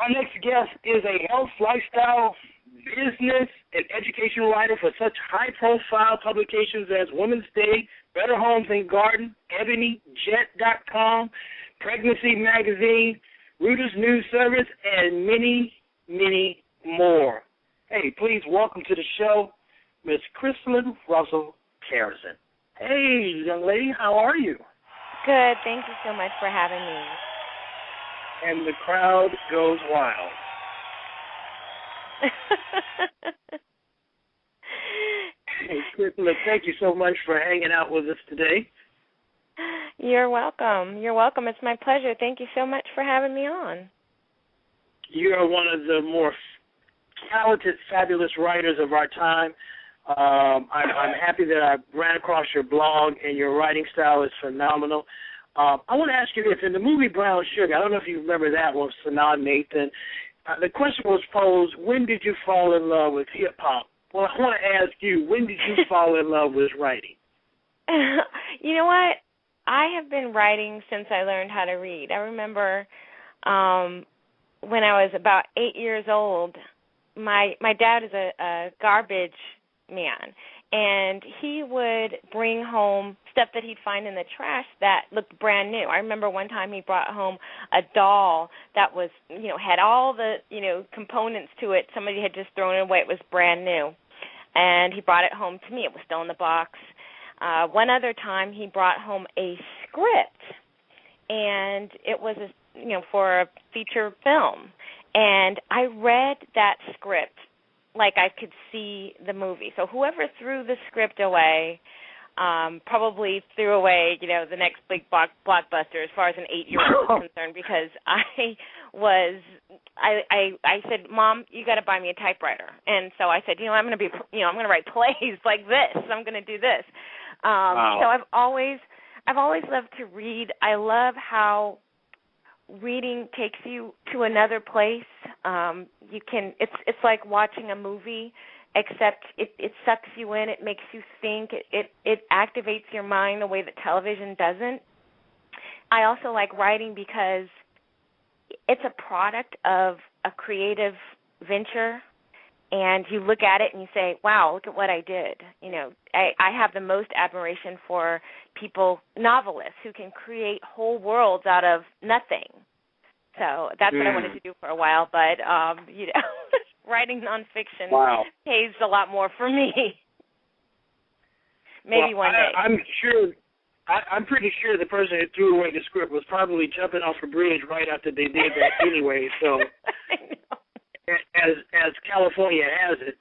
Our next guest is a health, lifestyle, business, and education writer for such high-profile publications as Women's Day, Better Homes and Garden, EbonyJet.com, Pregnancy Magazine, Reuters News Service, and many, many more. Hey, please welcome to the show, Miss Christelyn Russell-Karazin. Hey, young lady, how are you? Good. Thank you so much for having me. And the crowd goes wild. Hey, Christelyn, thank you so much for hanging out with us today. You're welcome. You're welcome. It's my pleasure. Thank you so much for having me on. You are one of the more talented, fabulous writers of our time. I'm happy that I ran across your blog, and your writing style is phenomenal. I want to ask you this. In the movie Brown Sugar, I don't know if you remember that one, Sanaa Nathan, the question was posed, when did you fall in love with hip-hop? Well, I want to ask you, when did you fall in love with writing? You know what? I have been writing since I learned how to read. I remember when I was about 8 years old, my dad is a garbage man, and he would bring home stuff that he'd find in the trash that looked brand new. I remember one time he brought home a doll that was, had all the, components to it. Somebody had just thrown it away. It was brand new, and he brought it home to me. It was still in the box. One other time he brought home a script, and it was, for a feature film, and I read that script like I could see the movie. So whoever threw the script away probably threw away, the next big blockbuster as far as an 8-year-old is concerned, because I said, Mom, you got to buy me a typewriter. And so I said, I'm going to write plays like this. I'm going to do this. Wow. So I've always loved to read. I love how reading takes you to another place. It's like watching a movie, except it sucks you in. It makes you think. It activates your mind the way that television doesn't. I also like writing because it's a product of a creative venture, and you look at it and you say, wow, look at what I did. I have the most admiration for people, novelists, who can create whole worlds out of nothing. So that's what I wanted to do for a while, but, writing nonfiction pays a lot more for me. Maybe one day. I'm pretty sure the person who threw away the script was probably jumping off a bridge right after they did that anyway, so. I know. As California has it.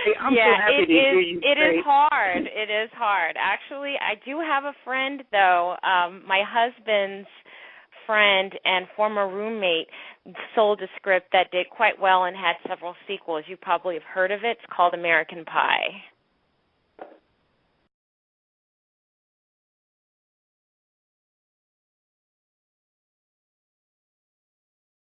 Hey, I'm so happy to hear you say. It is hard. It is hard. Actually, I do have a friend, though. My husband's friend and former roommate sold a script that did quite well and had several sequels. You probably have heard of it. It's called American Pie.